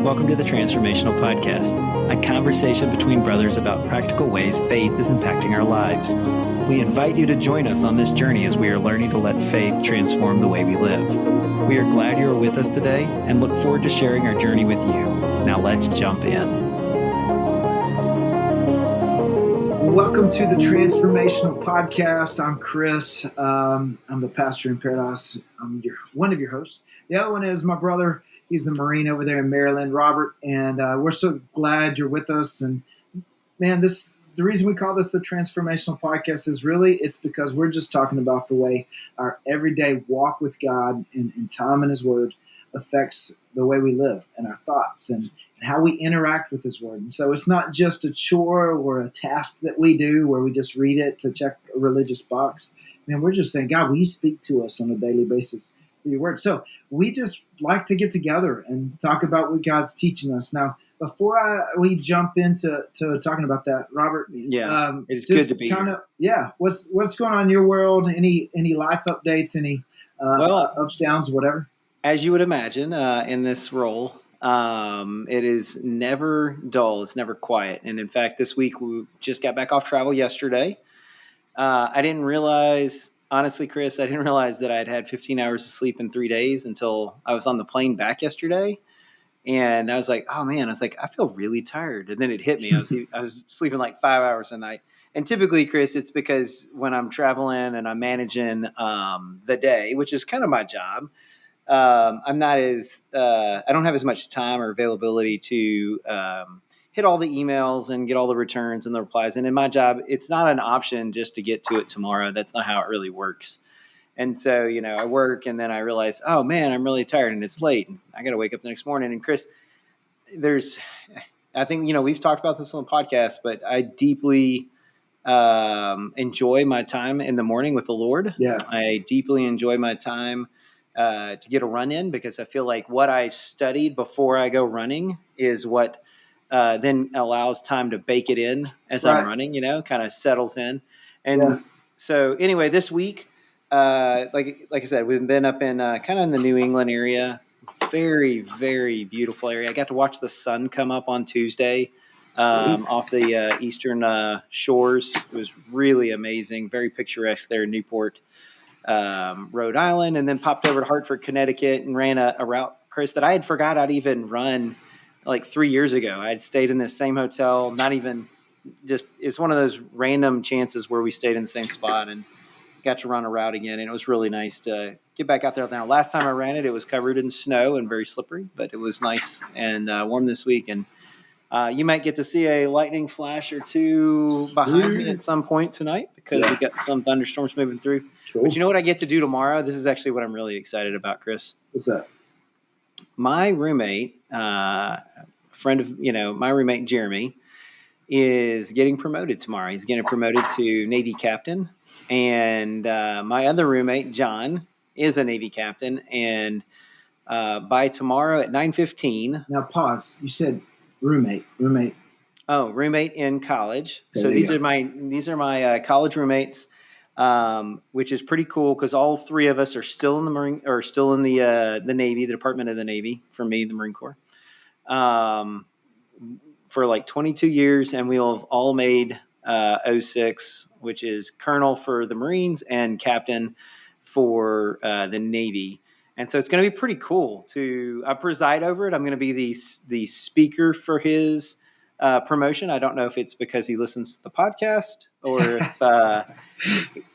Welcome to the Transformational Podcast, a conversation between brothers about practical ways faith is impacting our lives. We invite you to join us on this journey as we are learning to let faith transform the way we live. We are glad you are with us today and look forward to sharing our journey with you. Now let's jump in. Welcome to the Transformational Podcast. I'm Chris. I'm the pastor in Paradise. I'm one of your hosts. The other one is my brother. He's the Marine over there in Maryland, Robert. And we're so glad you're with us. And man, the reason we call this the Transformational Podcast is really it's because we're just talking about the way our everyday walk with God and time in His Word affects the way we live and our thoughts and how we interact with His Word. And so it's not just a chore or a task that we do where we just read it to check a religious box. Man, we're just saying, God, will you speak to us on a daily basis through your Word? So we just like to get together and talk about what God's teaching us. Now, before we jump into talking about that, Robert, it's good to be here. What's going on in your world? Any life updates? Any ups, downs, whatever? As you would imagine, in this role, it is never dull. It's never quiet. And in fact, this week we just got back off travel yesterday. I didn't realize, honestly, Chris, that I'd had 15 hours of sleep in 3 days until I was on the plane back yesterday. And I was like, oh man, I feel really tired. And then it hit me. I was sleeping like 5 hours a night. And typically, Chris, it's because when I'm traveling and I'm managing the day, which is kind of my job, I'm not as I don't have as much time or availability to hit all the emails and get all the returns and the replies. And in my job, it's not an option just to get to it tomorrow. That's not how it really works. And so, I work and then I realize, oh man, I'm really tired and it's late and I got to wake up the next morning. And Chris, I think, we've talked about this on the podcast, but I deeply enjoy my time in the morning with the Lord. Yeah. I deeply enjoy my time to get a run in because I feel like what I studied before I go running is what then allows time to bake it in as I'm running, kind of settles in. And so anyway, this week, like I said, we've been up in kind of in the New England area, very, very beautiful area. I got to watch the sun come up on Tuesday off the eastern shores. It was really amazing, very picturesque there in Newport, Rhode Island, and then popped over to Hartford, Connecticut, and ran a route, Chris, that I had forgot I'd even run like 3 years ago. I'd stayed in this same hotel, not even just, it's one of those random chances where we stayed in the same spot and got to run a route again. And it was really nice to get back out there. Now, last time I ran it, it was covered in snow and very slippery, but it was nice and warm this week. And you might get to see a lightning flash or two behind me at some point tonight because we got some thunderstorms moving through. Cool. But you know what I get to do tomorrow? This is actually what I'm really excited about, Chris. What's that? My roommate, my roommate Jeremy, is getting promoted tomorrow. He's getting promoted to Navy captain. And my other roommate, John, is a Navy captain. And by tomorrow at 9:15. Now pause. You said roommate. Oh, roommate in college. Okay, so these are my college roommates, which is pretty cool because all three of us are still in the Marine or still in the Navy, the Department of the Navy. For me, the Marine Corps, for like 22 years, and we'll have all made 06, which is colonel for the Marines and captain for the Navy. And so it's going to be pretty cool to preside over it. I'm going to be the speaker for his promotion. I don't know if it's because he listens to the podcast or if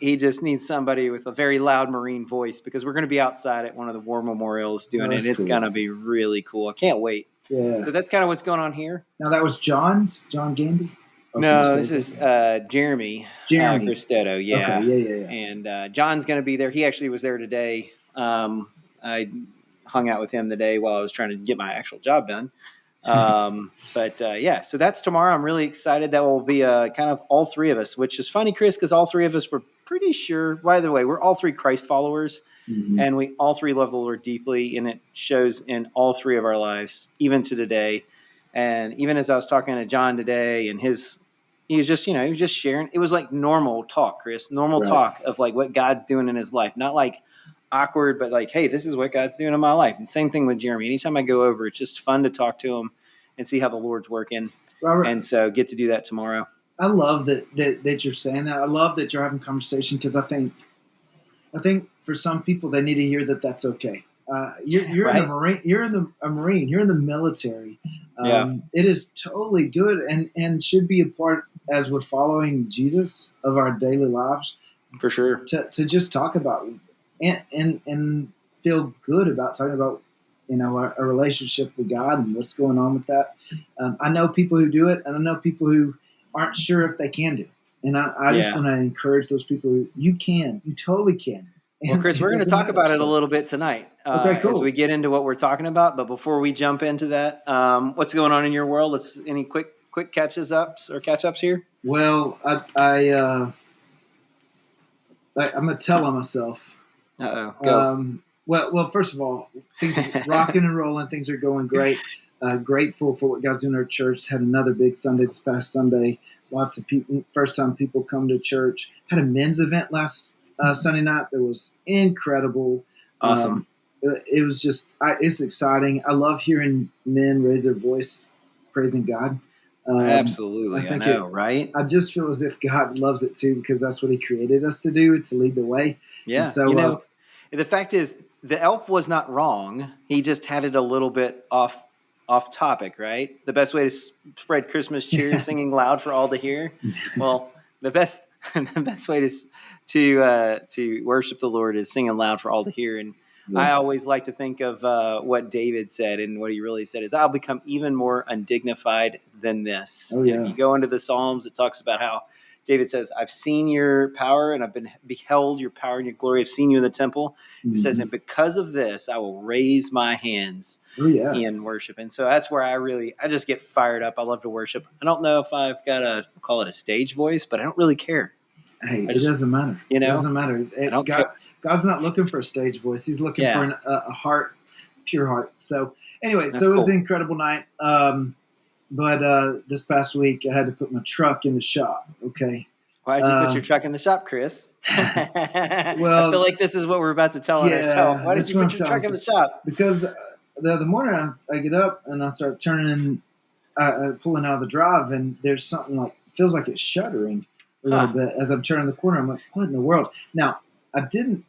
he just needs somebody with a very loud Marine voice because we're going to be outside at one of the war memorials doing it. It's going to be really cool. I can't wait. Yeah. So that's kind of what's going on here. Now that was John Gandy? No, this is Jeremy Cristetto. Yeah. Okay. Yeah. And John's going to be there. He actually was there today. I hung out with him today while I was trying to get my actual job done. So that's tomorrow. I'm really excited. That will be kind of all three of us, which is funny, Chris, because all three of us were pretty sure, by the way, we're all three Christ followers, and we all three love the Lord deeply, and it shows in all three of our lives, even to today. And even as I was talking to John today, and he was just sharing. It was like normal talk, Chris, talk of like what God's doing in his life, not like awkward, but like, hey, this is what God's doing in my life. And same thing with Jeremy. Anytime I go over, it's just fun to talk to him and see how the Lord's working. Robert, and so get to do that tomorrow. I love that you're saying that. I love that you're having conversation, because I think for some people they need to hear that that's okay. You're Right? in the Marine. You're in a Marine. You're in the military. Yeah. It is totally good and should be a part, as we're following Jesus, of our daily lives, For sure. to just talk about and feel good about talking about a relationship with God and what's going on with that. I know people who do it, and I know people who aren't sure if they can do it. And I just want to encourage those people who you totally can. Well, Chris, we're going to talk about it a little bit tonight Okay, cool. as we get into what we're talking about. But before we jump into that, what's going on in your world? Any quick catch-ups here? Well, I'm going to tell on myself. Uh-oh. Go. Well, first of all, things are rocking and rolling. Things are going great. Grateful for what God's doing in our church. Had another big Sunday this past Sunday. Lots of people, first time people come to church. Had a men's event last Sunday night that was incredible. Awesome. It was just, it's exciting. I love hearing men raise their voice praising God. Absolutely. I know, right? I just feel as if God loves it too, because that's what he created us to do, to lead the way. Yeah. And so, the fact is, the elf was not wrong. He just had it a little bit off topic, right? The best way to spread Christmas cheer, singing loud for all to hear. Well, the best way to worship the Lord is singing loud for all to hear. And I always like to think of what David said, and what he really said is, "I'll become even more undignified than this." Oh, yeah. And if you go into the Psalms, it talks about how David says, "I've seen your power, and I've beheld your power and your glory. I've seen you in the temple." He says, "And because of this, I will raise my hands in worship." And so that's where I just get fired up. I love to worship. I don't know if I've got call it a stage voice, but I don't really care. Hey, it doesn't matter. It doesn't matter. God's not looking for a stage voice. He's looking for a heart, pure heart. So anyway, it was an incredible night. But this past week, I had to put my truck in the shop. Okay. Why did you put your truck in the shop, Chris? Well, I feel like this is what we're about to tell ourselves. Why did you put your truck in the shop? Because the other morning I get up and I start pulling out of the drive, and there's something feels like it's shuddering a little bit as I'm turning the corner. I'm like, what in the world? Now, I didn't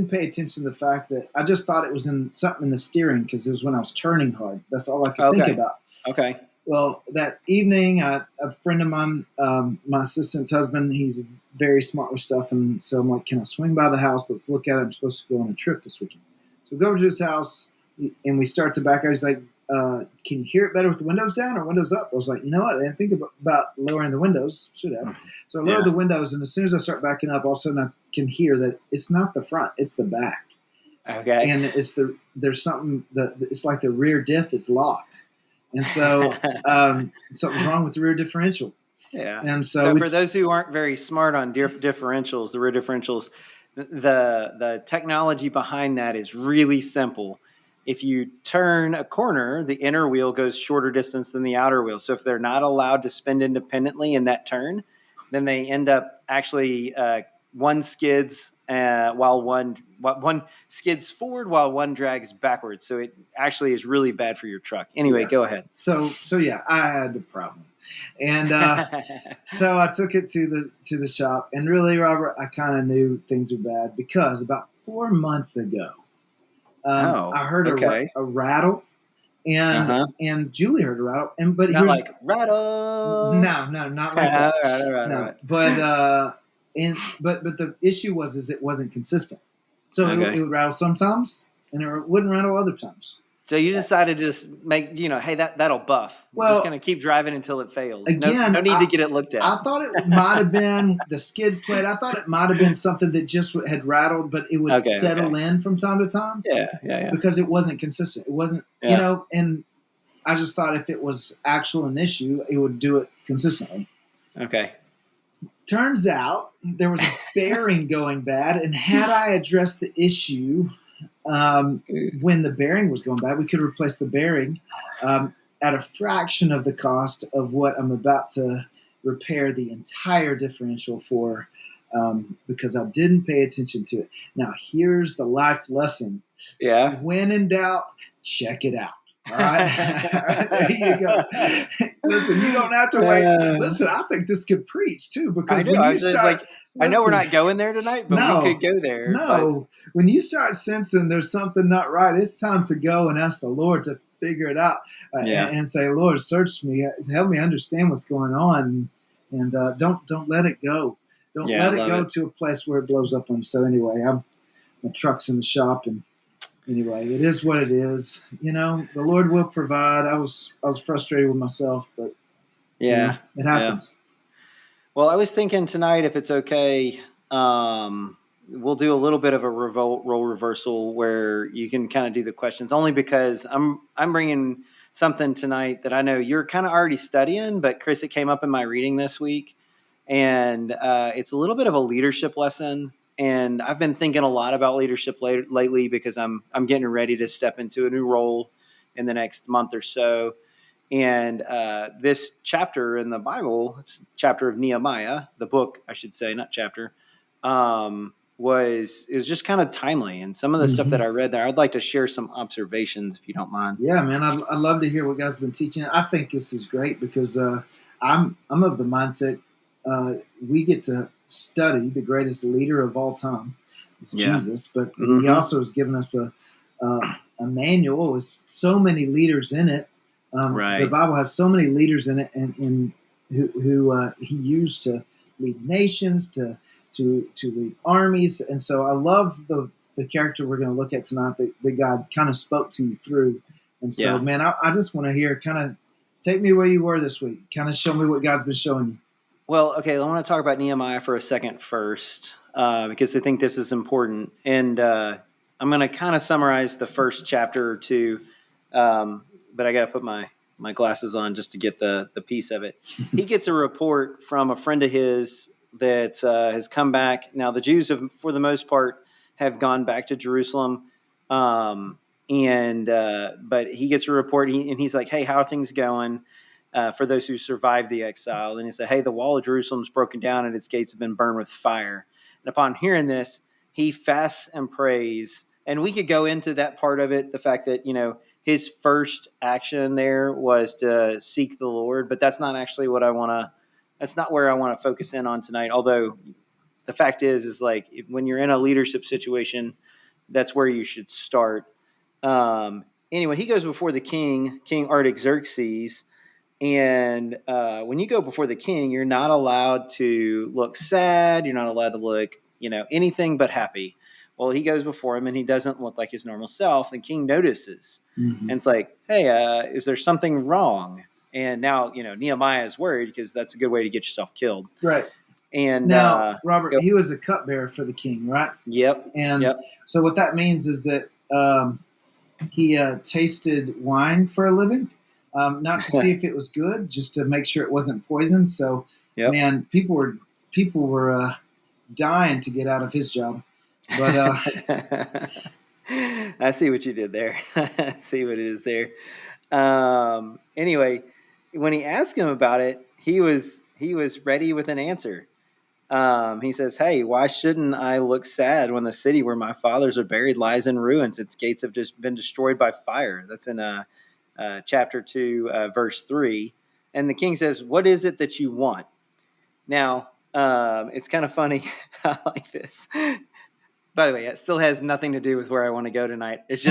pay attention to the fact that I just thought it was something in the steering, because it was when I was turning hard. That's all I could think about. Okay. Well, that evening, a friend of mine, my assistant's husband, he's very smart with stuff. And so I'm like, can I swing by the house? Let's look at it. I'm supposed to go on a trip this weekend. So go over to his house, and we start to back out. He's like, can you hear it better with the windows down or windows up? I was like, you know what? I didn't think about lowering the windows. Should have. So I lowered the windows, and as soon as I start backing up, all of a sudden I can hear that it's not the front, it's the back. Okay. And there's something it's like the rear diff is locked. And so something's wrong with the rear differential. Yeah. And so for those who aren't very smart on differentials, the rear differentials, the technology behind that is really simple. If you turn a corner, the inner wheel goes shorter distance than the outer wheel. So if they're not allowed to spin independently in that turn, then they end up actually one skids while one skids forward while one drags backwards. So it actually is really bad for your truck. Anyway, go ahead. So yeah, I had the problem, and so I took it to the shop. And really, Robert, I kind of knew things were bad, because about 4 months ago, I heard a rattle. And Julie heard a rattle, but not like rattle. No, not like that. Right. But the issue was it wasn't consistent. So it would rattle sometimes, and it wouldn't rattle other times. So you decided to just make, hey, that'll buff. We're just going to keep driving until it fails. Again, no need to get it looked at. I thought it might have been the skid plate. I thought it might have been something that just had rattled, but it would settle in from time to time. Yeah. Because it wasn't consistent. It wasn't, and I just thought if it was actual an issue, it would do it consistently. Okay. Turns out there was a bearing going bad, and had I addressed the issue when the bearing was going bad, we could replace the bearing at a fraction of the cost of what I'm about to repair the entire differential for. because I didn't pay attention to it. Now, here's the life lesson. Yeah. When in doubt, check it out. All right. There you go. Listen, you don't have to wait. Listen, I think this could preach too, because I know. when I you was just start, like, I know we're listen, not going there tonight, but we no, could go there. But no, when you start sensing there's something not right, it's time to go and ask the Lord to figure it out, yeah, and say, Lord, search me, help me understand what's going on, and don't let it go. Don't yeah, I let it love go it. to a place where it blows up on you. So anyway, my truck's in the shop, and anyway, it is what it is. The Lord will provide. I was frustrated with myself, but Yeah, it yeah. happens. Well, I was thinking tonight, if it's okay, we'll do a little bit of a role reversal where you can kind of do the questions. Only because I'm bringing something tonight that I know you're kind of already studying, but Chris, it came up in my reading this week, and it's a little bit of a leadership lesson. And I've been thinking a lot about leadership lately because I'm getting ready to step into a new role in the next month or so. And this chapter in the Bible, it's chapter of Nehemiah, the book, I should say, not chapter, was just kind of timely. And some of the stuff that Hmm. I read there, I'd like to share some observations, if you don't mind. Yeah, man, I'd love to hear what guys have been teaching. I think this is great because I'm of the mindset we get to study the greatest leader of all time, it's Yeah. Jesus, but he Mm-hmm. also has given us a manual with so many leaders in it. The Right. Bible has so many leaders in it, and who he used to lead nations, to lead armies, and so I love the character we're going to look at tonight that God kind of spoke to you through. And so, Yeah. man, I just want to hear, kind of take me where you were this week. Kind of show me what God's been showing you. Well, okay, I want to talk about Nehemiah for a second first, because I think this is important. And I'm going to kind of summarize the first chapter or two, but I got to put my glasses on just to get the piece of it. He gets a report from a friend of his that has come back. Now, the Jews have, for the most part, have gone back to Jerusalem. And but he gets a report, and he's like, "Hey, how are things going for those who survived the exile?" And he said, "Hey, the wall of Jerusalem is broken down, and its gates have been burned with fire." And upon hearing this, he fasts and prays. And we could go into that part of it, the fact that his first action there was to seek the Lord, but that's not actually what I want to. That's not where I want to focus in on tonight. Although the fact is like when you're in a leadership situation, that's where you should start. Anyway, he goes before the King Artaxerxes, and when you go before the king, you're not allowed to look sad. You're not allowed to look, anything but happy. Well, he goes before him, and he doesn't look like his normal self. And king notices, Mm-hmm. and it's like, "Hey, is there something wrong?" And now, Nehemiah is worried because that's a good way to get yourself killed. Right. And Now, Robert, go, he was a cupbearer for the king, right? yep, And yep, so what that means is that he tasted wine for a living, not to see if it was good, just to make sure it wasn't poison. So, yep. man, people were dying to get out of his job. But I see what you did there. I see what it is there. Anyway, when he asked him about it, he was ready with an answer. He says, "Hey, why shouldn't I look sad when the city where my fathers are buried lies in ruins? Its gates have just been destroyed by fire." That's in chapter 2, verse 3. And the king says, "What is it that you want?" Now, it's kind of funny. I like this. By the way, it still has nothing to do with where I want to go tonight. It's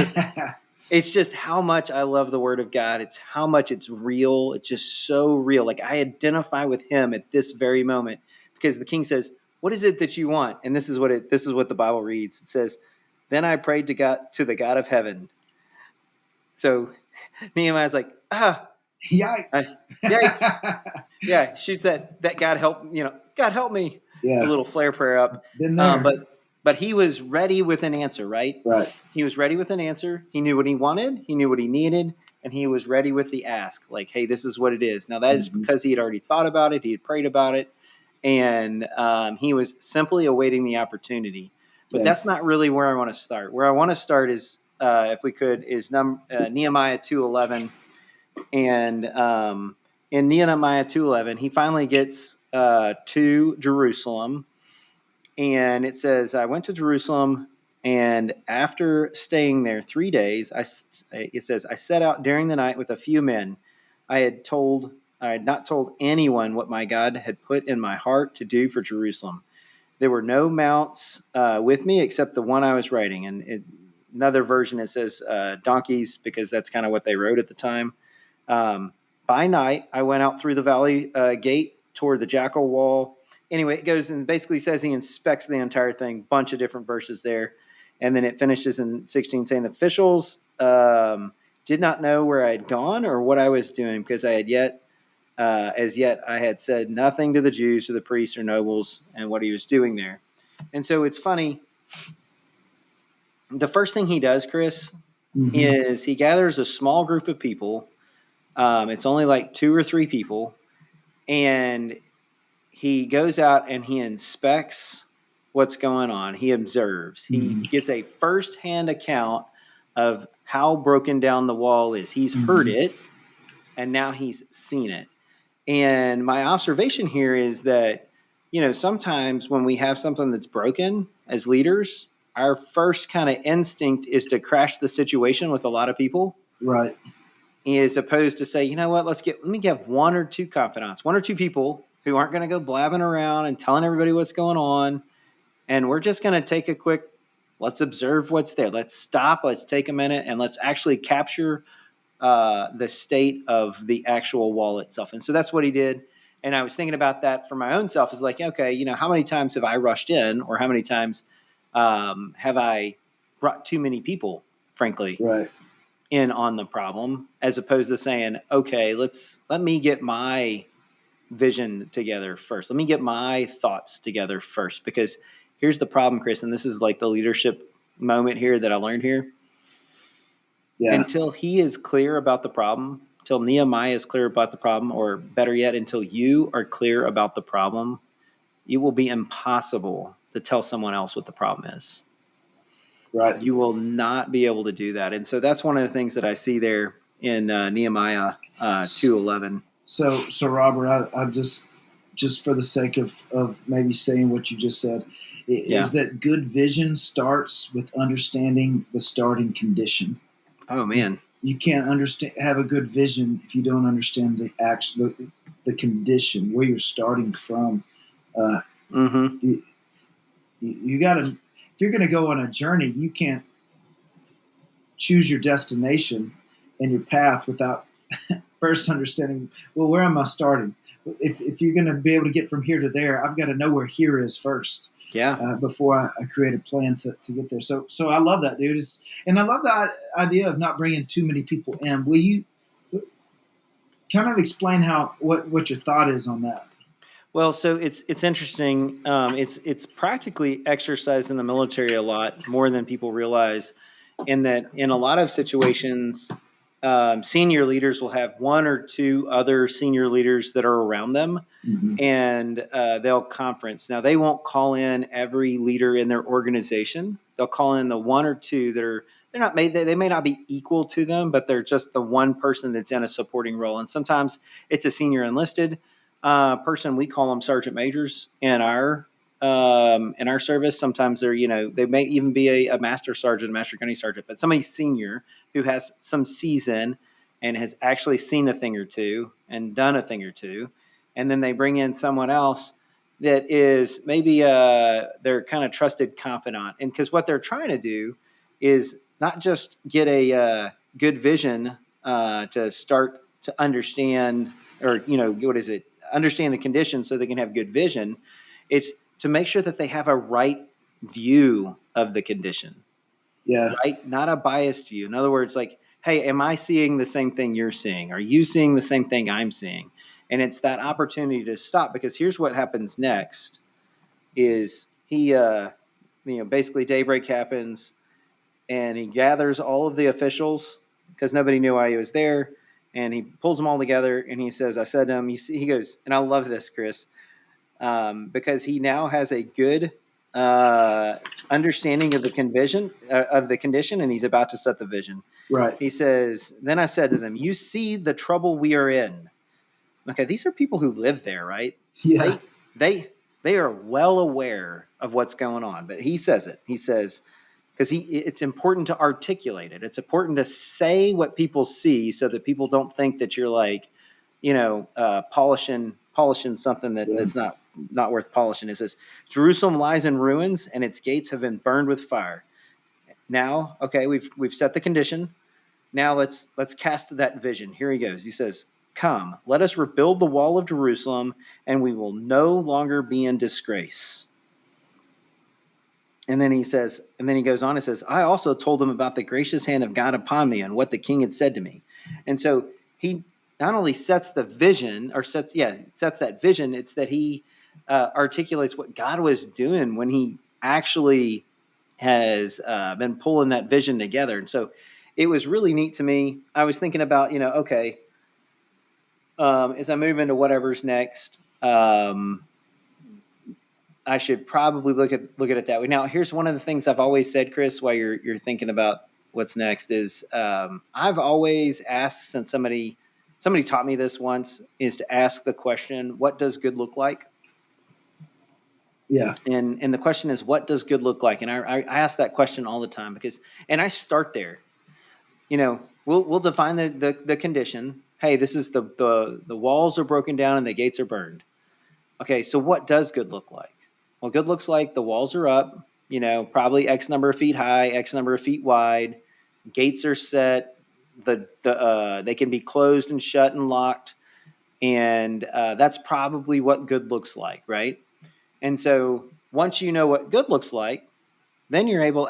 just how much I love the Word of God. It's how much it's real. It's just so real. Like I identify with him at this very moment because the king says, "What is it that you want?" And this is what the Bible reads. It says, "Then I prayed to the God of heaven." So Nehemiah's like, yikes! yikes. Yeah, she said that God help me. A Yeah, little flare prayer up. been Um, there. but but he was ready with an answer, right? Right. He was ready with an answer. He knew what he wanted. He knew what he needed, and he was ready with the ask. Like, hey, this is what it is. Now that is Mm-hmm. because he had already thought about it. He had prayed about it, and he was simply awaiting the opportunity. But Yeah. that's not really where I want to start. Where I want to start is, if we could, is Nehemiah 2:11, and in Nehemiah 2:11, he finally gets to Jerusalem, And it says, I went to Jerusalem, and after staying there 3 days, it says, I set out during the night with a few men. I had not told anyone what my God had put in my heart to do for Jerusalem. There were no mounts with me except the one I was riding. And another version, it says donkeys, because that's kind of what they rode at the time. By night, I went out through the valley gate toward the Jackal Wall. Anyway, it goes and basically says he inspects the entire thing. Bunch of different verses there. And then it finishes in 16 saying the officials did not know where I had gone or what I was doing, because I had as yet I had said nothing to the Jews or the priests or nobles and what he was doing there. And so it's funny. The first thing he does, Chris, is he gathers a small group of people. It's only like 2 or 3 people. And he goes out and he inspects what's going on. He observes. He gets a firsthand account of how broken down the wall is. He's heard it, and now he's seen it. And my observation here is that, sometimes when we have something that's broken as leaders, our first kind of instinct is to crash the situation with a lot of people. Right. As opposed to say, you know what, let me get 1 or 2 confidants, 1 or 2 people who aren't going to go blabbing around and telling everybody what's going on. And we're just going to take a quick, let's observe what's there. Let's stop. Let's take a minute and let's actually capture the state of the actual wall itself. And so that's what he did. And I was thinking about that for my own self, is like, okay, how many times have I rushed in, or how many times have I brought too many people, frankly, in on the problem, as opposed to saying, okay, let me get my vision together first. Let me get my thoughts together first. Because here's the problem, Chris, and this is like the leadership moment here that I learned here. Yeah. Until he is clear about the problem, until Nehemiah is clear about the problem, or better yet, until you are clear about the problem, it will be impossible to tell someone else what the problem is. Right. You will not be able to do that. And so that's one of the things that I see there in Nehemiah 2:11. So Robert, I just for the sake of maybe saying what you just said, is that good vision starts with understanding the starting condition. Oh man, you can't have a good vision if you don't understand the condition, where you're starting from. You got to, if you're going to go on a journey, you can't choose your destination and your path without first understanding, well, where am I starting? If you're going to be able to get from here to there, I've got to know where here is first. Yeah. Before I create a plan to get there. So I love that, dude. And I love the idea of not bringing too many people in. Will you kind of explain what your thought is on that? Well, so it's interesting. It's practically exercised in the military a lot more than people realize, in that in a lot of situations, senior leaders will have 1 or 2 other senior leaders that are around them, and they'll conference. Now, they won't call in every leader in their organization. They'll call in the 1 or 2 that are, they may not be equal to them, but they're just the one person that's in a supporting role. And sometimes it's a senior enlisted person. We call them sergeant majors in our service. Sometimes they're, they may even be a master sergeant, master county sergeant, but somebody senior who has some season and has actually seen a thing or two and done a thing or two. And then they bring in someone else that is maybe their kind of trusted confidant. And because what they're trying to do is not just get a good vision to start to understand, or, understand the conditions so they can have good vision. It's to make sure that they have a right view of the condition. Yeah. Right? Not a biased view. In other words, like, hey, am I seeing the same thing you're seeing? Are you seeing the same thing I'm seeing? And it's that opportunity to stop, because here's what happens next is he, basically daybreak happens and he gathers all of the officials, because nobody knew why he was there. And he pulls them all together and he says, I said to him, he goes, and I love this, Chris, because he now has a good understanding of the condition, and he's about to set the vision. Right. He says, then I said to them, you see the trouble we are in. Okay, these are people who live there, right? Yeah. They are well aware of what's going on, but he says it. He says, because it's important to articulate it. It's important to say what people see so that people don't think that you're like, polishing something that's not worth polishing. It says, Jerusalem lies in ruins and its gates have been burned with fire. Now, okay, we've set the condition. Now let's cast that vision. Here he goes. He says, come, let us rebuild the wall of Jerusalem, and we will no longer be in disgrace. And then he goes on and says, I also told them about the gracious hand of God upon me and what the king had said to me. And so he not only sets the vision sets that vision, it's that he articulates what God was doing when he actually has been pulling that vision together. And so it was really neat to me. I was thinking about, okay, as I move into whatever's next, I should probably look at it that way. Now, here's one of the things I've always said, Chris, while you're thinking about what's next is I've always asked, since somebody taught me this once, is to ask the question, what does good look like? Yeah. And the question is, what does good look like? And I ask that question all the time and I start there. We'll define the condition. Hey, this is the walls are broken down and the gates are burned. Okay, so what does good look like? Well, good looks like the walls are up, probably X number of feet high, X number of feet wide. Gates are set. They can be closed and shut and locked. And that's probably what good looks like, right? And so once you know what good looks like, then you're able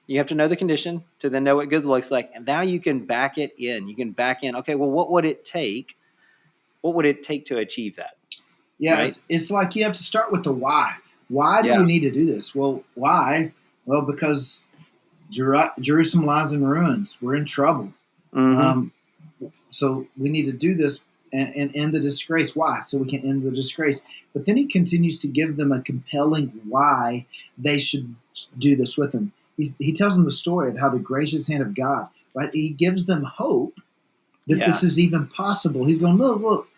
you have to know the condition to then know what good looks like. And now you can back it in. You can back in, okay, well, what would it take? What would it take to achieve that? Yeah, right? it's like you have to start with the why. Why do we need to do this? Well, why? Well, because Jerusalem lies in ruins. We're in trouble. Mm-hmm. So we need to do this and end the disgrace. Why? So we can end the disgrace. But then he continues to give them a compelling why they should do this with him. He tells them the story of how the gracious hand of God, right? He gives them hope that this is even possible. He's going, look,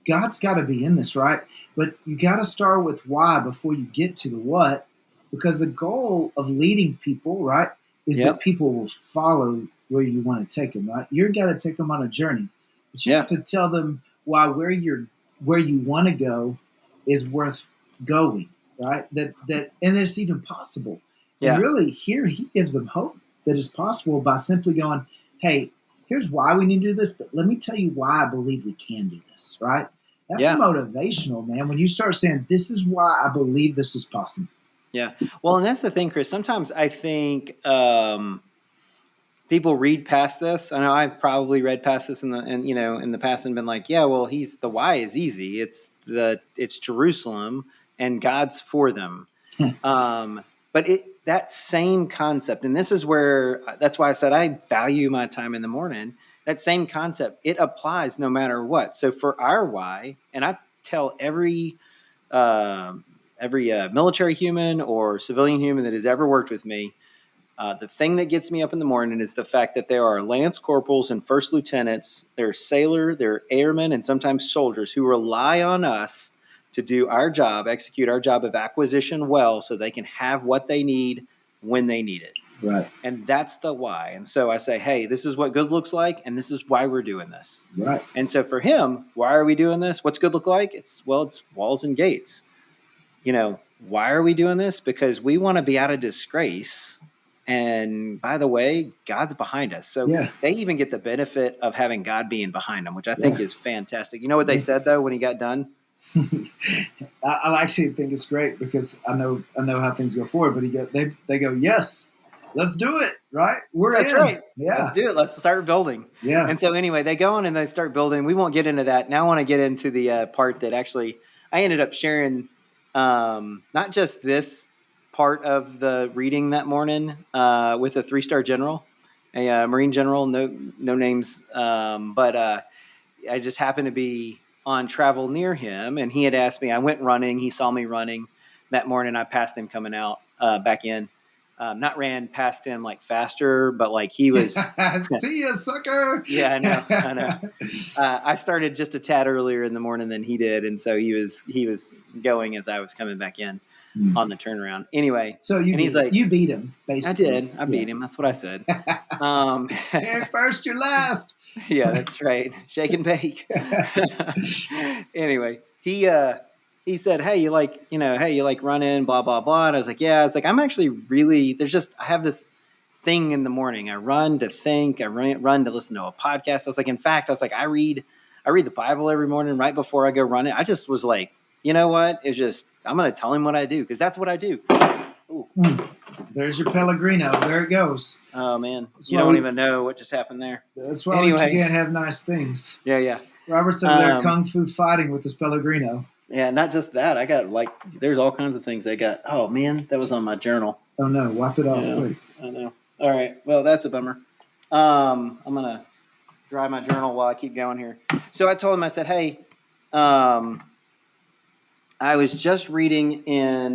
God's got to be in this, right? But you got to start with why before you get to the what, because the goal of leading people, right, is that people will follow where you want to take them, right? You've got to take them on a journey, but you have to tell them why where you want to go is worth going, right? That and it's even possible. And really, here he gives them hope that it's possible by simply going, hey, here's why we need to do this, but let me tell you why I believe we can do this, right? That's motivational, man. When you start saying, this is why I believe this is possible. Yeah. Well, and that's the thing, Chris. Sometimes I think people read past this. I know I've probably read past this in the past and been like, yeah, well, the why is easy. It's Jerusalem and God's for them. But that same concept, and this is that's why I said I value my time in the morning. That same concept, it applies no matter what. So for our why, and I tell every military human or civilian human that has ever worked with me, the thing that gets me up in the morning is the fact that there are lance corporals and first lieutenants, there are sailors, there are airmen, and sometimes soldiers who rely on us to do our job, execute our job of acquisition well, so they can have what they need when they need it. Right. And that's the why. And so I say, hey, this is what good looks like, and this is why we're doing this. Right. And so for him, why are we doing this? What's good look like? It's walls and gates. Why are we doing this? Because we want to be out of disgrace. And by the way, God's behind us. So they even get the benefit of having God being behind them, which I think is fantastic. You know what they said, though, when he got done? I actually think it's great because I know how things go forward. But they go, yes, let's do it. Right? That's right. Yeah, let's do it. Let's start building. Yeah. And so anyway, they go on and they start building. We won't get into that now. I want to get into the part that actually I ended up sharing. Not just this part of the reading that morning with a 3-star general, a Marine general, no names, but I just happened to be on travel near him, and he had asked me. I went running. He saw me running that morning. I passed him coming out back in, not ran past him like faster, but like he was. See ya, sucker. Yeah, I know. I started just a tad earlier in the morning than he did, and so he was going as I was coming back in on the turnaround. Anyway, So and he's like, you beat him, basically. I beat him. That's what I said. You're first, you're last. Yeah, that's right. Shake and bake. Anyway, he said, hey, you like running, blah, blah, blah. And I was like, yeah. I was like, I'm actually really, I have this thing in the morning. I run to think, I run to listen to a podcast. I was like, in fact, I read the Bible every morning right before I go running. I just was like, you know what? It's just, I'm going to tell him what I do, because that's what I do. Ooh. There's your Pellegrino. There it goes. Oh, man. You don't even know what just happened there. That's why we can't have nice things. Yeah. Robert's over there kung fu fighting with his Pellegrino. Yeah, not just that. I got there's all kinds of things I got. Oh, man, that was on my journal. Oh, no. Wipe it off quick. I know. All right. Well, that's a bummer. I'm going to dry my journal while I keep going here. So I told him, I said, hey, I was just reading in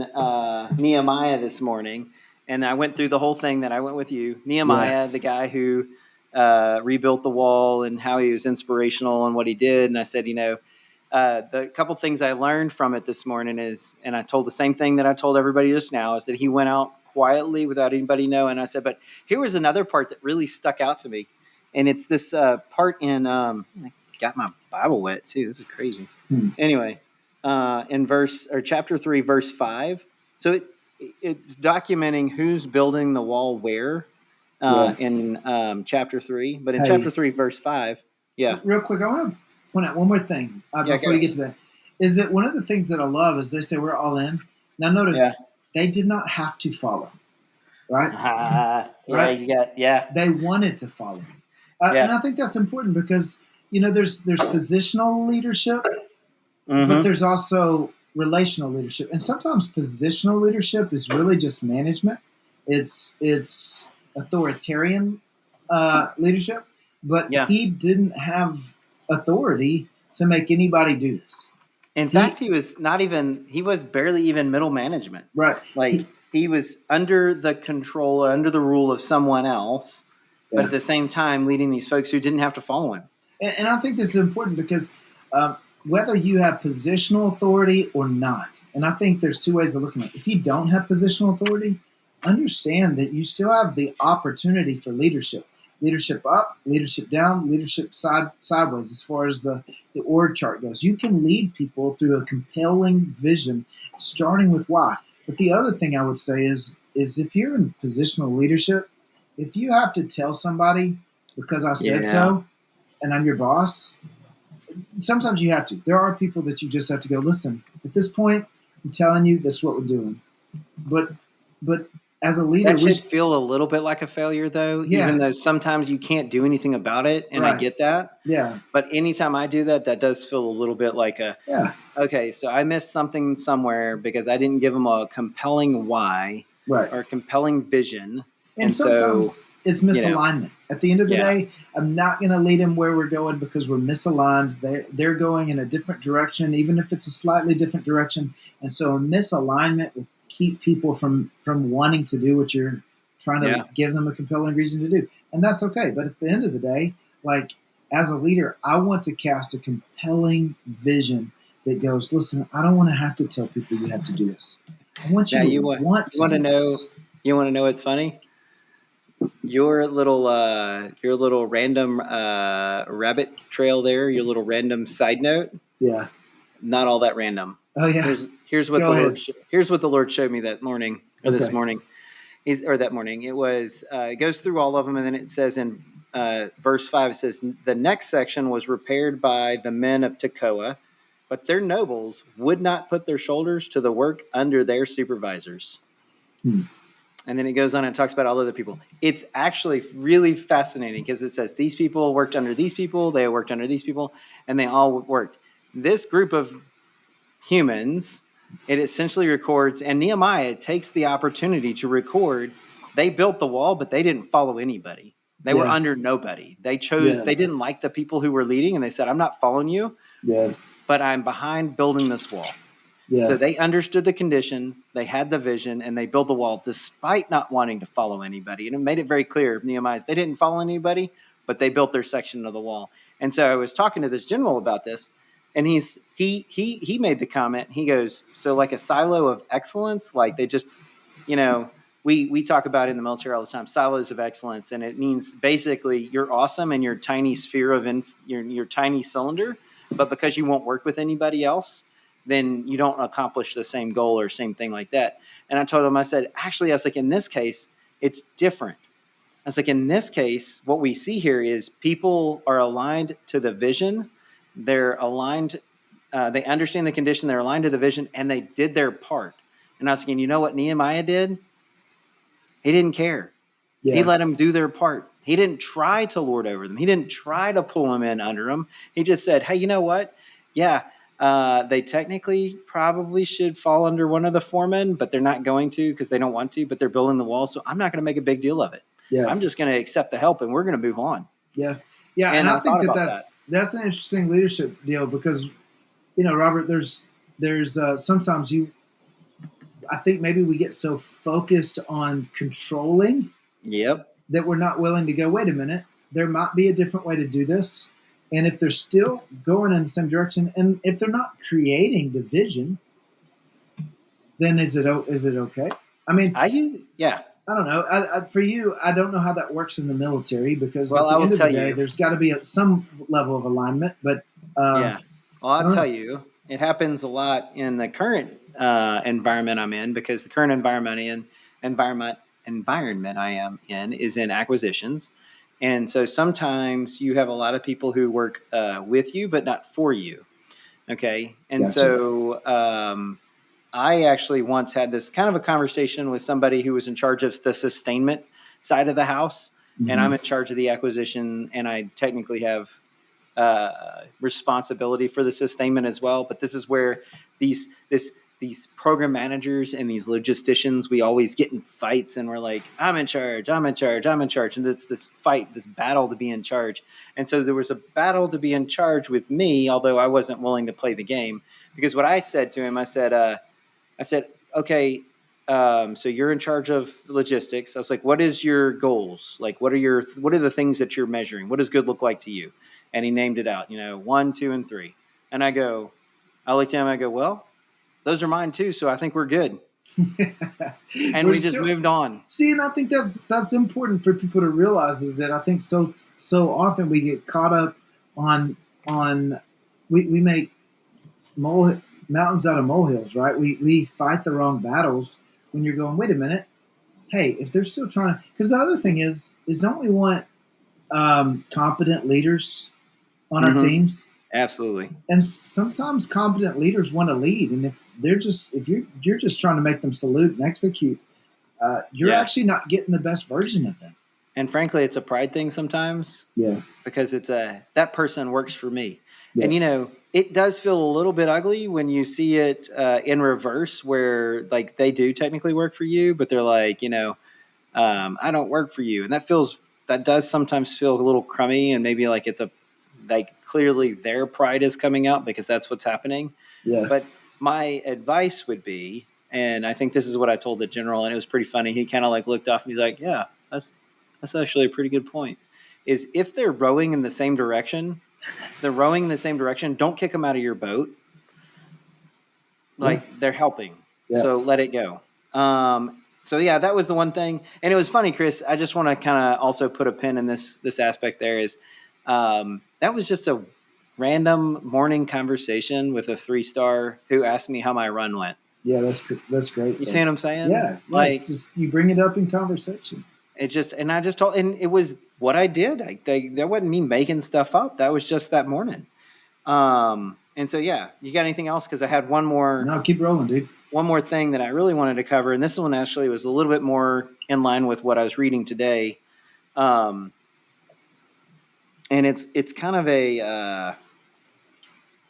Nehemiah this morning, and I went through the whole thing that I went with you. Nehemiah, the guy who rebuilt the wall, and how he was inspirational and what he did. And I said, the couple things I learned from it this morning is, and I told the same thing that I told everybody just now, is that he went out quietly without anybody knowing. I said, but here was another part that really stuck out to me. And it's this part in, I got my Bible wet too. This is crazy. Anyway, in chapter 3, verse 5. So it's documenting who's building the wall where in chapter 3. But in chapter 3, verse 5, real quick, I want to point out one more thing before you get to that. Is that one of the things that I love is they say we're all in. Now notice they did not have to follow, right? Right? They wanted to follow. And I think that's important because, there's positional leadership, but there's also relational leadership. And sometimes positional leadership is really just management. It's authoritarian leadership, but he didn't have authority to make anybody do this. In fact, he was barely even middle management. Right. Like he was under the control, under the rule of someone else, but at the same time leading these folks who didn't have to follow him. And I think this is important because whether you have positional authority or not, and I think there's two ways of looking at it. If you don't have positional authority, understand that you still have the opportunity for leadership. Leadership up, leadership down, leadership sideways as far as the org chart goes. You can lead people through a compelling vision, starting with why. But the other thing I would say is if you're in positional leadership, if you have to tell somebody because I said so and I'm your boss, sometimes you have to. There are people that you just have to go, listen, at this point, I'm telling you, this is what we're doing. But as a leader, that should feel a little bit like a failure, though, even though sometimes you can't do anything about it, and I get that. Yeah. But anytime I do that, that does feel a little bit like okay, so I missed something somewhere because I didn't give them a compelling why or a compelling vision. And sometimes it's misalignment. At the end of the day, I'm not going to lead them where we're going because we're misaligned. They're going in a different direction, even if it's a slightly different direction. And so a misalignment will keep people from wanting to do what you're trying to give them a compelling reason to do. And that's okay. But at the end of the day, like as a leader, I want to cast a compelling vision that goes, listen, I don't want to have to tell people you have to do this. I want you to want to know. You want to know what's funny? Your little random rabbit trail there, your little random side note. Yeah. Not all that random. Oh yeah. Here's what the Lord showed me that morning this morning. That morning. It was it goes through all of them, and then it says in verse 5, it says the next section was repaired by the men of Tekoa, but their nobles would not put their shoulders to the work under their supervisors. And then it goes on and talks about all other people. It's actually really fascinating because it says these people worked under these people, they worked under these people, and they all worked. This group of humans, it essentially records, and Nehemiah takes the opportunity to record, they built the wall, but they didn't follow anybody. They were under nobody. They chose, they didn't like the people who were leading, and they said, I'm not following you, but I'm behind building this wall. Yeah. So they understood the condition, they had the vision, and they built the wall despite not wanting to follow anybody. And it made it very clear, Nehemiah, they didn't follow anybody, but they built their section of the wall. And so I was talking to this general about this, and he made the comment. He goes, so like a silo of excellence, like they just, we talk about in the military all the time, silos of excellence, and it means basically you're awesome in your tiny sphere of your tiny cylinder, but because you won't work with anybody else, then you don't accomplish the same goal or same thing like that. And I told him, I said, actually, I was like, in this case, it's different. I was like, in this case, what we see here is people are aligned to the vision. They're aligned. They understand the condition. They're aligned to the vision, and they did their part. And I was thinking, you know what Nehemiah did? He didn't care. Yeah. He let them do their part. He didn't try to lord over them. He didn't try to pull them in under them. He just said, hey, you know what? Yeah, they technically probably should fall under one of the foremen, but they're not going to because they don't want to, but they're building the wall. So I'm not going to make a big deal of it. Yeah. I'm just going to accept the help and we're going to move on. Yeah. Yeah. And I think thought about that's an interesting leadership deal because, Robert, there's sometimes I think maybe we get so focused on controlling Yep. that we're not willing to go, wait a minute, there might be a different way to do this. And if they're still going in the same direction, and if they're not creating division, then is it okay? I mean, I don't know. For you, I don't know how that works in the military because Well, at the I will end of the tell day, you. there's got to be some level of alignment. But Yeah. Well, I'll tell you, it happens a lot in the current environment I'm in because the current environment I am in is in acquisitions. And so sometimes you have a lot of people who work with you, but not for you. Okay. And Gotcha. so I actually once had this kind of a conversation with somebody who was in charge of the sustainment side of the house. And I'm in charge of the acquisition, and I technically have responsibility for the sustainment as well. But this is where these program managers and these logisticians, we always get in fights, and we're like, I'm in charge, and it's this fight, this battle to be in charge. And so there was a battle to be in charge with me, although I wasn't willing to play the game, because what I said to him, I said, okay, so you're in charge of logistics. I was like, what is your goals? Like, what are the things that you're measuring? What does good look like to you? And he named it out, 1, 2, and 3. And I looked at him, I go, well, those are mine too. So I think we're good. And we just moved on. See, and I think that's important for people to realize is that I think so often we get caught up on we make mountains out of molehills, right? We fight the wrong battles when you're going, wait a minute, hey, if they're still trying to, because the other thing is don't we want competent leaders on our teams? Absolutely. And sometimes competent leaders want to lead, and if you're just trying to make them salute and execute, you're actually not getting the best version of them. And frankly, it's a pride thing sometimes. Yeah. Because it's that person works for me. Yeah. And it does feel a little bit ugly when you see it in reverse, where like they do technically work for you, but they're like, I don't work for you, and that does sometimes feel a little crummy, and maybe like it's clearly their pride is coming out because that's what's happening. Yeah. But my advice would be, and I think this is what I told the general, and it was pretty funny. He kind of like looked off and he's like, yeah, that's actually a pretty good point. Is if they're rowing in the same direction, don't kick them out of your boat. Like they're helping. Yeah. So let it go. So yeah, that was the one thing. And it was funny, Chris, I just want to kind of also put a pin in this aspect there is, that was just a random morning conversation with a 3-star who asked me how my run went. Yeah, that's great. You see what I'm saying? Yeah. Like, it's just, you bring it up in conversation. And I just told, and it was what I did. That wasn't me making stuff up. That was just that morning. And so, yeah, you got anything else? Because I had one more. No, keep rolling, dude. One more thing that I really wanted to cover, and this one actually was a little bit more in line with what I was reading today. And it's kind of a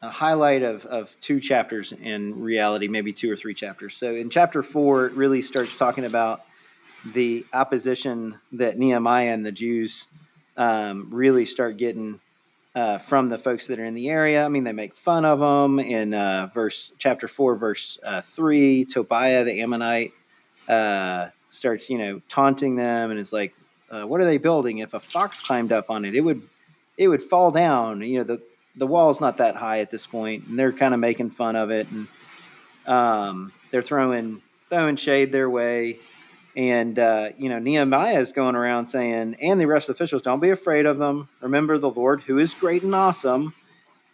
highlight of 2 chapters in reality, maybe 2 or 3 chapters. So in chapter 4, it really starts talking about the opposition that Nehemiah and the Jews really start getting from the folks that are in the area. I mean, they make fun of them in chapter 4, verse 3. Tobiah the Ammonite starts, taunting them, and it's like, what are they building? If a fox climbed up on it, it would fall down. The wall's not that high at this point, and they're kind of making fun of it, and they're throwing shade their way. And, Nehemiah is going around saying, and the rest of the officials, don't be afraid of them. Remember the Lord who is great and awesome,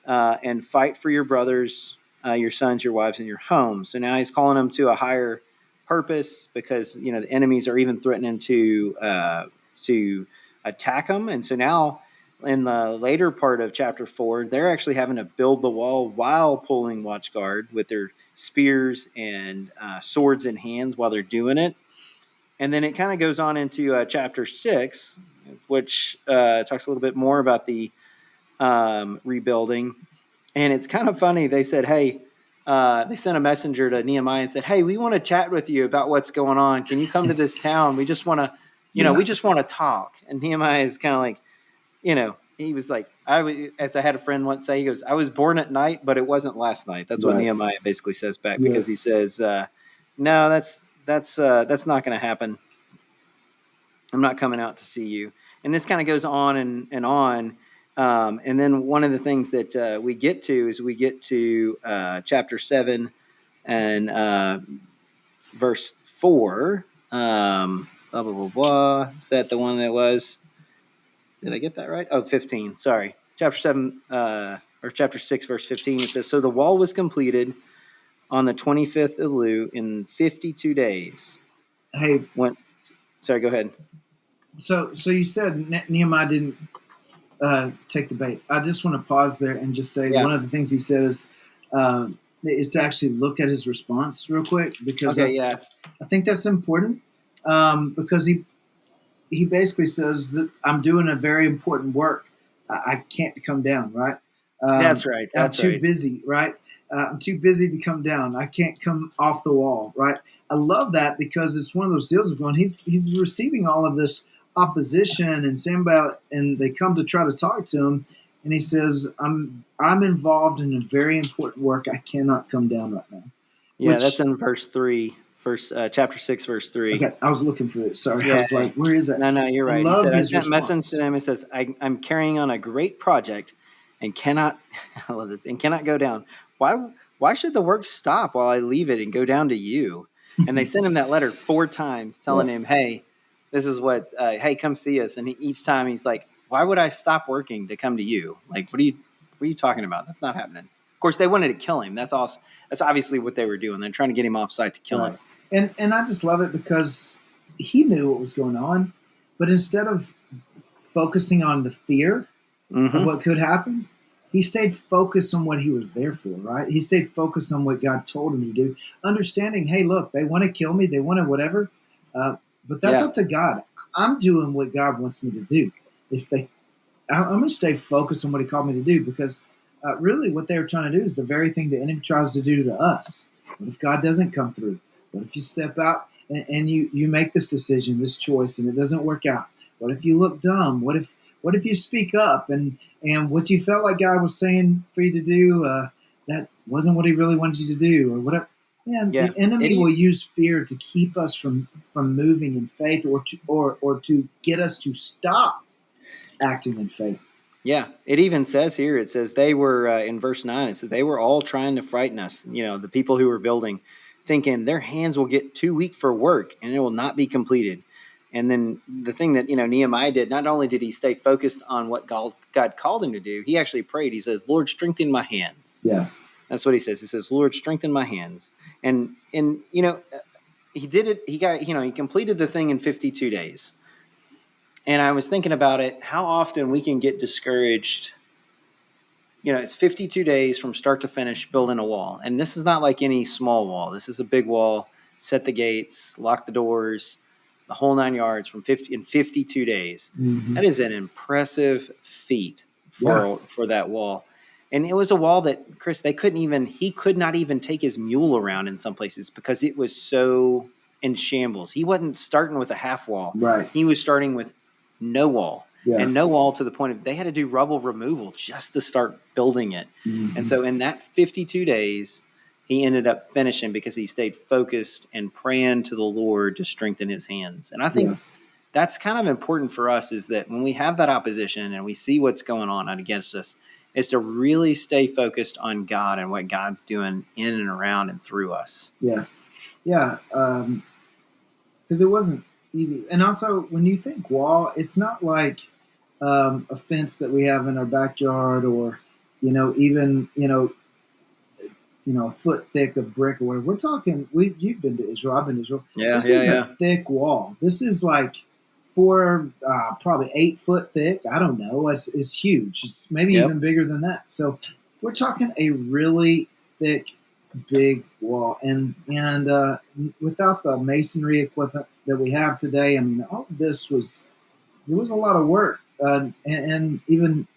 and fight for your brothers, your sons, your wives, and your homes. So now he's calling them to a higher purpose because, the enemies are even threatening to attack them. And so now in the later part of chapter 4, they're actually having to build the wall while pulling watch guard with their spears and swords in hands while they're doing it. And then it kind of goes on into chapter 6, which talks a little bit more about the rebuilding. And it's kind of funny. They said, hey, they sent a messenger to Nehemiah and said, hey, we want to chat with you about what's going on. Can you come to this town? We just want to, we just want to talk. And Nehemiah is kind of like, he was like, as I had a friend once say, he goes, I was born at night, but it wasn't last night. That's what Nehemiah basically says back, because he says, no, that's not going to happen. I'm not coming out to see you. And this kind of goes on and on. And then one of the things that we get to chapter 7 and verse 4. Blah, blah, blah, blah. Is that the one that was? Did I get that right? Oh, 15. Sorry. Chapter 7 or chapter 6, verse 15. It says, so the wall was completed on the 25th of Elul in 52 days. Hey. Sorry, go ahead. So you said Nehemiah didn't take the bait. I just want to pause there and just say one of the things he said is to actually look at his response real quick, because I think that's important, because he basically says that I'm doing a very important work. I can't come down, right? That's right. I'm too busy, right? I'm too busy to come down. I can't come off the wall, right? I love that, because it's one of those deals of going, he's receiving all of this opposition and Sanballat, and they come to try to talk to him, and he says, I'm involved in a very important work. I cannot come down right now. Yeah, that's in verse 3. Chapter 6, verse 3. Okay, I was looking for it. Sorry, I was like, where is that? No, you're right. He said, I sent message to them. It says, I'm carrying on a great project and cannot, I love this, and cannot go down. Why should the work stop while I leave it and go down to you? And they sent him that letter 4 times telling him, hey, this is what, hey, come see us. And each time he's like, why would I stop working to come to you? Like, what are you talking about? That's not happening. Of course, they wanted to kill him. That's obviously what they were doing. They're trying to get him off site to kill him. And I just love it, because he knew what was going on, but instead of focusing on the fear of what could happen, he stayed focused on what he was there for, right? He stayed focused on what God told him to do, understanding, hey, look, they want to kill me, they want to whatever, but that's up to God. I'm doing what God wants me to do. I'm going to stay focused on what he called me to do, because really what they were trying to do is the very thing the enemy tries to do to us. What if God doesn't come through? What if you step out and you make this decision, this choice, and it doesn't work out? What if you look dumb? What if you speak up and what you felt like God was saying for you to do, that wasn't what he really wanted you to do, or whatever? Man, the enemy will use fear to keep us from moving in faith, or to get us to stop acting in faith. Yeah, it even says here, it says they were, in verse 9, it says they were all trying to frighten us, the people who were building, thinking their hands will get too weak for work and it will not be completed. And then the thing that, Nehemiah did, not only did he stay focused on what God called him to do, he actually prayed. He says, Lord, strengthen my hands. Yeah. That's what he says. He says, Lord, strengthen my hands. And he did it. He completed the thing in 52 days. And I was thinking about it, how often we can get discouraged. It's 52 days from start to finish building a wall. And this is not like any small wall. This is a big wall. Set the gates, lock the doors, the whole 9 yards in 52 days. Mm-hmm. That is an impressive feat for that wall. And it was a wall that, Chris, he could not even take his mule around in some places because it was so in shambles. He wasn't starting with a half wall. Right. He was starting with no wall. and no wall to the point of they had to do rubble removal just to start building it. Mm-hmm. And so in that 52 days, he ended up finishing because he stayed focused and praying to the Lord to strengthen his hands. And I think that's kind of important for us, is that when we have that opposition and we see what's going on against us, is to really stay focused on God and what God's doing in and around and through us. Yeah. Because it wasn't easy. And also, when you think wall, it's not like a fence that we have in our backyard, or even a foot thick of brick or whatever. We're talking. You've been to Israel. I've been to Israel. This is a thick wall. This is like probably 8 foot thick. I don't know. It's huge. It's maybe even bigger than that. So we're talking a really thick, big wall. And without the masonry equipment that we have today, I mean, all of this was a lot of work, and even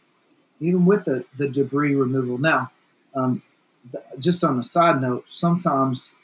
with the debris removal. Now, just on a side note, sometimes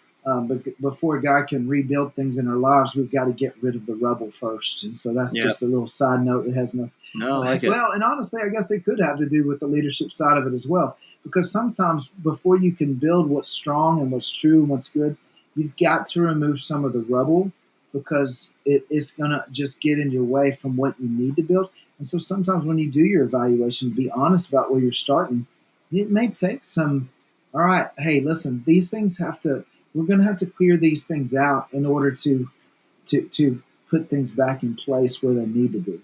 before God can rebuild things in our lives, we've got to get rid of the rubble first. And so that's just a little side note. It has nothing. No, I like it. Well, and honestly, I guess it could have to do with the leadership side of it as well. Because sometimes before you can build what's strong and what's true and what's good, you've got to remove some of the rubble, because it's going to just get in your way from what you need to build. And so sometimes when you do your evaluation, be honest about where you're starting. It may take some, all right, hey, listen, these things we're going to have to clear these things out in order to put things back in place where they need to be.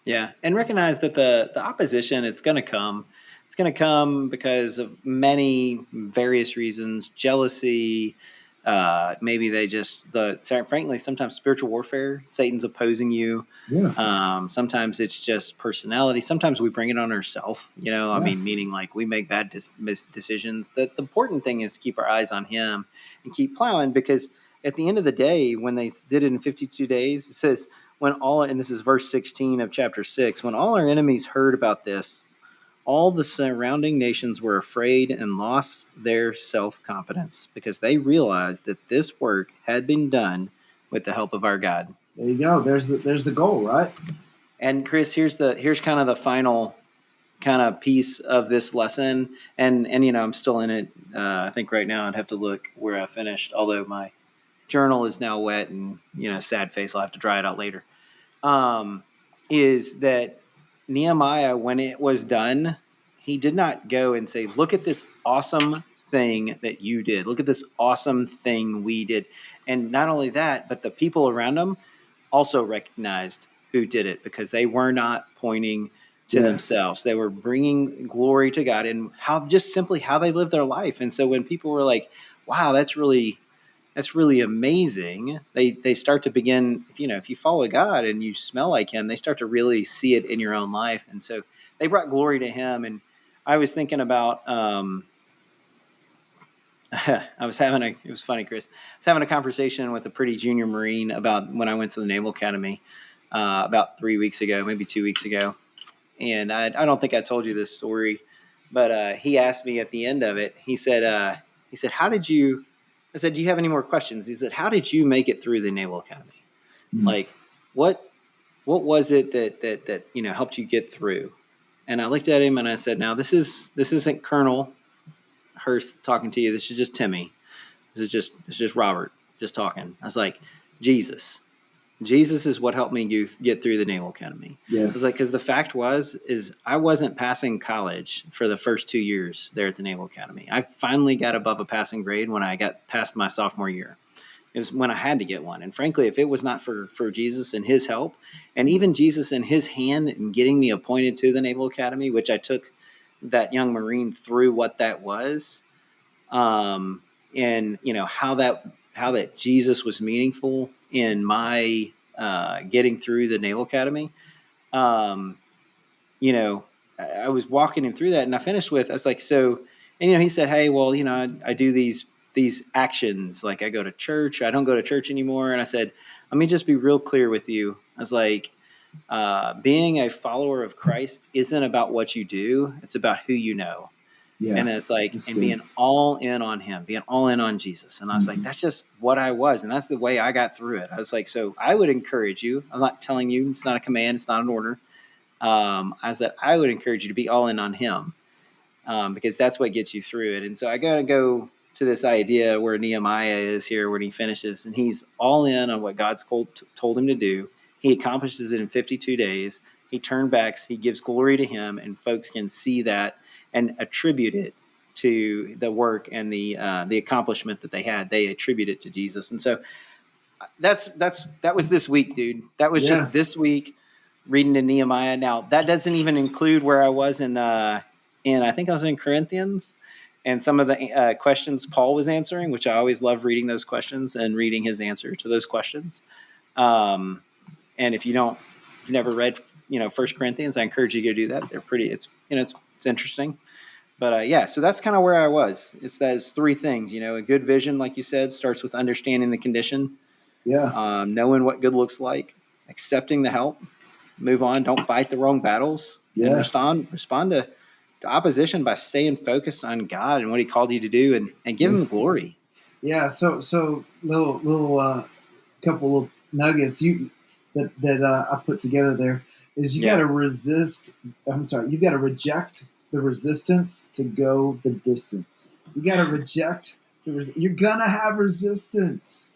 Yeah, and recognize that the opposition, it's going to come. It's going to come because of many various reasons: jealousy. Maybe frankly, sometimes spiritual warfare. Satan's opposing you. Yeah. Sometimes it's just personality. Sometimes we bring it on ourselves. I mean, meaning like we make bad decisions. The important thing is to keep our eyes on him and keep plowing, because at the end of the day, when they did it in 52 days, it says, and this is verse 16 of chapter 6, when all our enemies heard about this, all the surrounding nations were afraid and lost their self-confidence, because they realized that this work had been done with the help of our God. There you go. There's the goal, right? And Chris, here's kind of the final kind of piece of this lesson. And I'm still in it. I think right now I'd have to look where I finished, although my journal is now wet and, sad face. I'll have to dry it out later. Is that Nehemiah, when it was done, he did not go and say, look at this awesome thing that you did. Look at this awesome thing we did. And not only that, but the people around him also recognized who did it, because they were not pointing to themselves. They were bringing glory to God and just simply how they lived their life. And so when people were like, wow, that's really amazing, they start to begin, if you follow God and you smell like him, they start to really see it in your own life. And so they brought glory to him. And I was thinking about it was funny, Chris. I was having a conversation with a pretty junior Marine about when I went to the Naval Academy about 3 weeks ago, maybe 2 weeks ago. And I don't think I told you this story, but he asked me at the end of it, he said, how did you, I said, do you have any more questions? He said, how did you make it through the Naval Academy? Mm-hmm. Like, what was it that helped you get through? And I looked at him and I said, now this isn't Colonel Hurst talking to you. This is just Timmy. This is just Robert just talking. I was like, Jesus is what helped me get through the Naval Academy. Yeah. I was like, because the fact is I wasn't passing college for the first 2 years there at the Naval Academy. I finally got above a passing grade when I got past my sophomore year. It was when I had to get one. And frankly, if it was not for Jesus and his help, and even Jesus and his hand in getting me appointed to the Naval Academy, which I took that young Marine through what that was, and how that Jesus was meaningful in my getting through the Naval Academy. I was walking him through that, and I finished with, I was like, so, and he said, hey, well, I do these actions, like I go to church. I don't go to church anymore. And I said, let me just be real clear with you. I was like, being a follower of Christ isn't about what you do. It's about who you know. Yeah, and it's like, and being all in on him, being all in on Jesus. And I was like, that's just what I was. And that's the way I got through it. I was like, so I would encourage you. I'm not telling you, it's not a command. It's not an order. I said, I would encourage you to be all in on him, because that's what gets you through it. And so I got to go to this idea where Nehemiah is here when he finishes, and he's all in on what God's told him to do. He accomplishes it in 52 days. He turns back, he gives glory to him, and folks can see that and attribute it to the work and the accomplishment that they had. They attribute it to Jesus. And so that was this week, dude. That was just this week reading in Nehemiah. Now that doesn't even include where I was in I think I was in Corinthians, and some of the questions Paul was answering, which I always love reading those questions and reading his answer to those questions. And if you've never read, First Corinthians, I encourage you to go do that. They're pretty. It's interesting. But so that's kind of where I was. It's those three things. A good vision, like you said, starts with understanding the condition. Yeah. Knowing what good looks like, accepting the help, move on. Don't fight the wrong battles, and respond to opposition by staying focused on God and what He called you to do, and give Him the glory. Yeah. So little couple of nuggets that I put together there is you got to resist. I'm sorry. You've got to reject the resistance to go the distance. You got to reject you're gonna have resistance.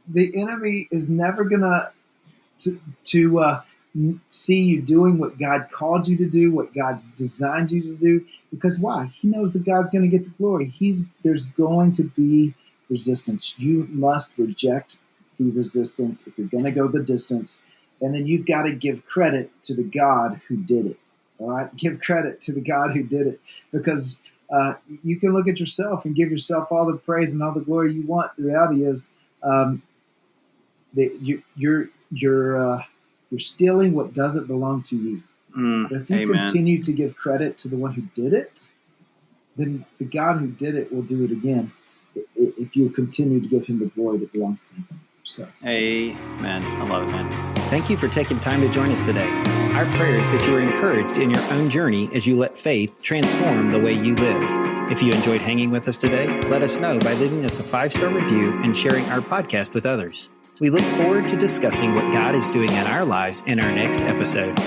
The enemy is never gonna to see you doing what God called you to do, what God's designed you to do. Because why? He knows that God's going to get the glory. There's going to be resistance. You must reject the resistance if you're going to go the distance. And then you've got to give credit to the God who did it. All right? Give credit to the God who did it. Because you can look at yourself and give yourself all the praise and all the glory you want. The reality is that you're stealing what doesn't belong to you. But if you continue to give credit to the one who did it, then the God who did it will do it again. If you continue to give Him the glory that belongs to Him. So, amen. I love it, man. Thank you for taking time to join us today. Our prayer is that you are encouraged in your own journey as you let faith transform the way you live. If you enjoyed hanging with us today, let us know by leaving us a 5-star review and sharing our podcast with others. We look forward to discussing what God is doing in our lives in our next episode.